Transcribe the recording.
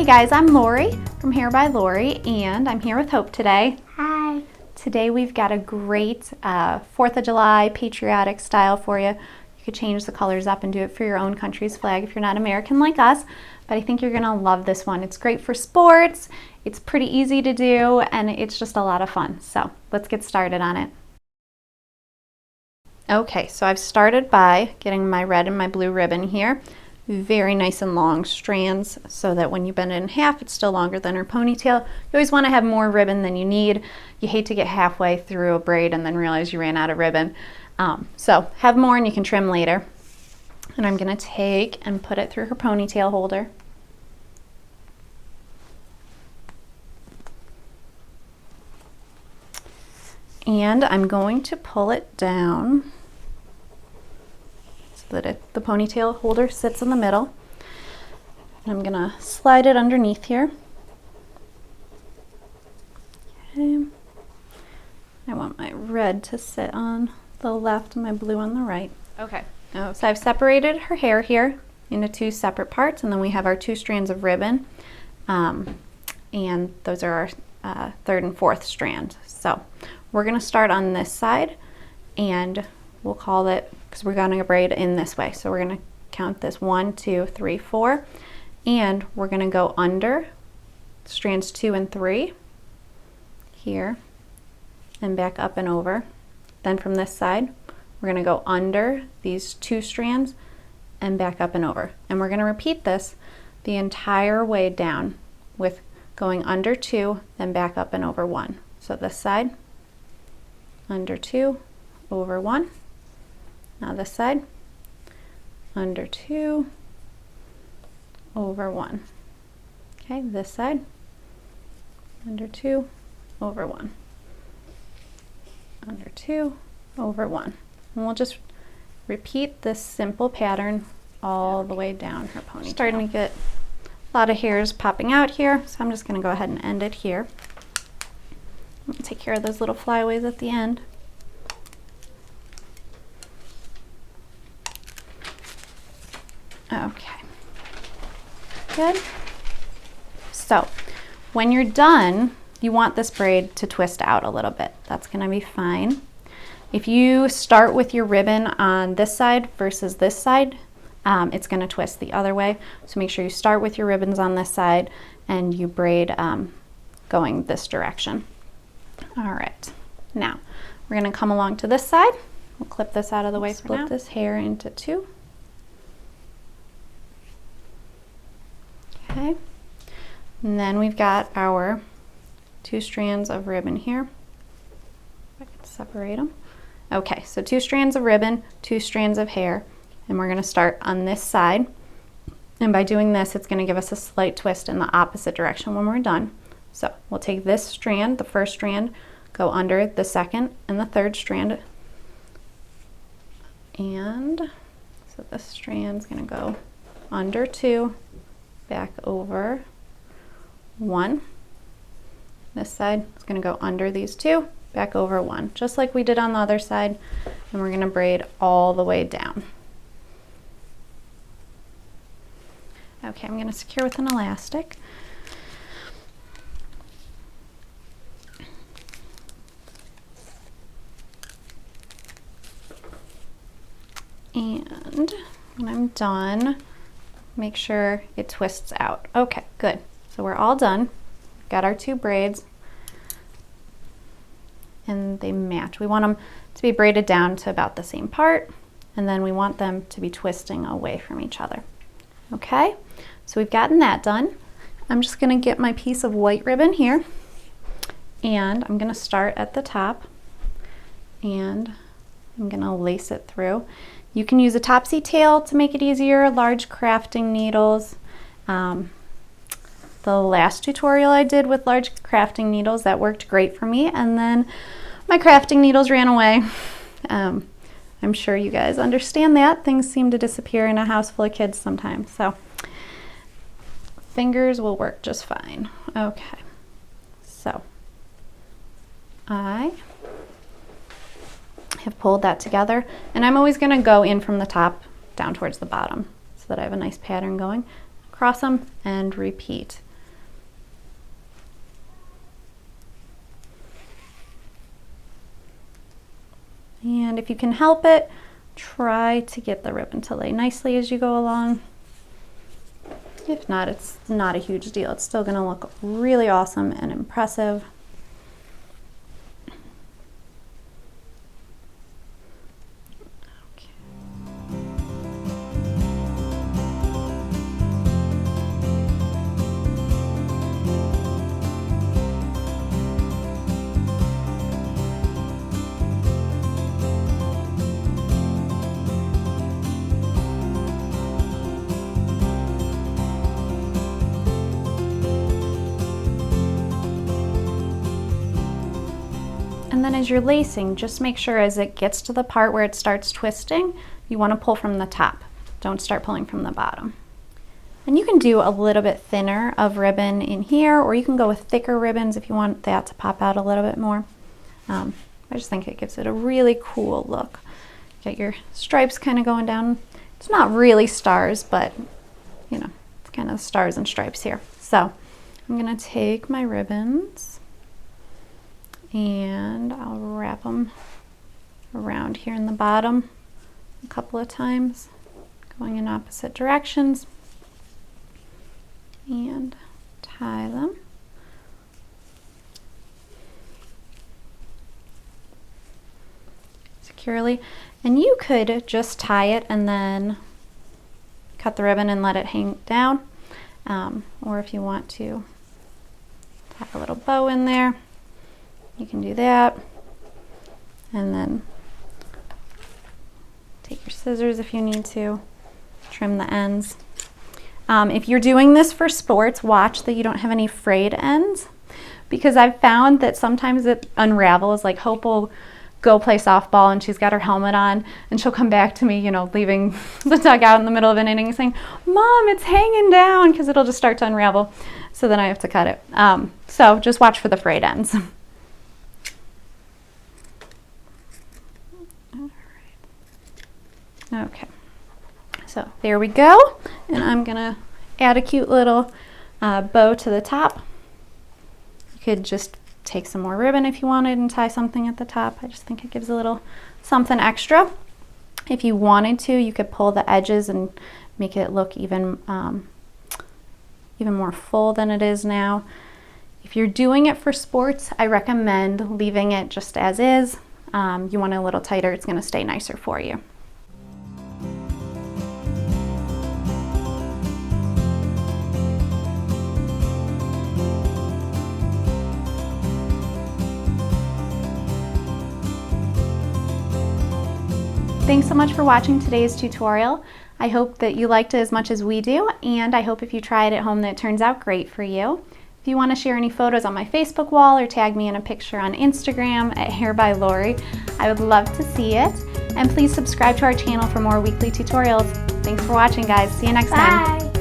guys, I'm Lori from Hair by Lori, and I'm here with Hope today. Hi. Today we've got a great 4th of July patriotic style for you. You could change the colors up and do it for your own country's flag if you're not American like us, but I think you're gonna love this one. It's great for sports, it's pretty easy to do, and it's just a lot of fun. So let's get started on it. Okay, so I've started by getting my red and my blue ribbon here. Very nice and long strands so that when you bend it in half, it's still longer than her ponytail. You always want to have more ribbon than you need. You hate to get halfway through a braid and then realize you ran out of ribbon. So have more and you can trim later. And I'm going to take and put it through her ponytail holder. And I'm going to pull it down that the ponytail holder sits in the middle. And I'm gonna slide it underneath here. Okay. I want my red to sit on the left and my blue on the right. Okay. So I've separated her hair here into 2 separate parts, and then we have our 2 strands of ribbon. And those are our 3rd and 4th strand. So we're gonna start on this side, and we'll call it, because we're going to braid in this way. So we're going to count this 1, 2, 3, 4, and we're going to go under strands 2 and 3 here and back up and over. Then from this side, we're going to go under these 2 strands and back up and over. And we're going to repeat this the entire way down with going under 2, then back up and over 1. So this side, under 2, over 1. Now this side, under 2, over 1. Okay, this side, under 2, over 1. Under 2, over 1. And we'll just repeat this simple pattern all the way down her ponytail. Starting to get a lot of hairs popping out here, so I'm just going to go ahead and end it here. Take care of those little flyaways at the end. Okay, good. So when you're done, you want this braid to twist out a little bit. That's gonna be fine. If you start with your ribbon on this side versus this side, it's gonna twist the other way. So make sure you start with your ribbons on this side and you braid going this direction. All right, now we're gonna come along to this side. We'll clip this out of the way for now. Split this hair into 2. Okay, and then we've got our 2 strands of ribbon here. I can separate them. Okay, so 2 strands of ribbon, 2 strands of hair, and we're going to start on this side. And by doing this, it's going to give us a slight twist in the opposite direction when we're done. So we'll take this strand, the first strand, go under the 2nd and the 3rd strand. And so this strand's going to go under 2, back over 1. This side is going to go under these 2, back over 1, just like we did on the other side, and we're going to braid all the way down. Okay, I'm going to secure with an elastic. And when I'm done, make sure it twists out. Okay, good. So we're all done. Got our 2 braids and they match. We want them to be braided down to about the same part, and then we want them to be twisting away from each other. Okay, so we've gotten that done. I'm just gonna get my piece of white ribbon here, and I'm gonna start at the top, and I'm gonna lace it through. You can use a topsy tail to make it easier, large crafting needles. The last tutorial I did with large crafting needles, that worked great for me, and then my crafting needles ran away. I'm sure you guys understand that. Things seem to disappear in a house full of kids sometimes, so fingers will work just fine. Okay, so I have pulled that together, and I'm always going to go in from the top down towards the bottom so that I have a nice pattern going. Cross them and repeat. And if you can help it, try to get the ribbon to lay nicely as you go along. If not, it's not a huge deal. It's still gonna look really awesome and impressive. And then as you're lacing, just make sure as it gets to the part where it starts twisting, you want to pull from the top. Don't start pulling from the bottom. And you can do a little bit thinner of ribbon in here, or you can go with thicker ribbons if you want that to pop out a little bit more. I just think it gives it a really cool look. Get your stripes kind of going down. It's not really stars, but you know, it's kind of stars and stripes here. So I'm gonna take my ribbons and I'll wrap them around here in the bottom a couple of times, going in opposite directions, and tie them. Securely. And you could just tie it and then cut the ribbon and let it hang down, or if you want to tie a little bow in there, you can do that. And then take your scissors if you need to, trim the ends. If you're doing this for sports, watch that you don't have any frayed ends, because I've found that sometimes it unravels. Like Hope will go play softball and she's got her helmet on and she'll come back to me, you know, leaving the dugout in the middle of an inning saying, "Mom, it's hanging down," because it'll just start to unravel. So then I have to cut it. So just watch for the frayed ends. Okay, so there we go, and I'm gonna add a cute little bow to the top. You could just take some more ribbon if you wanted and tie something at the top. I just think it gives a little something extra. If you wanted to, you could pull the edges and make it look even more full than it is now. If you're doing it for sports, I recommend leaving it just as is. You want it a little tighter, it's gonna stay nicer for you. Thanks so much for watching today's tutorial. I hope that you liked it as much as we do, and I hope if you try it at home that it turns out great for you. If you want to share any photos on my Facebook wall or tag me in a picture on Instagram at Hair by Lori, I would love to see it. And please subscribe to our channel for more weekly tutorials. Thanks for watching, guys. See you next time. Bye.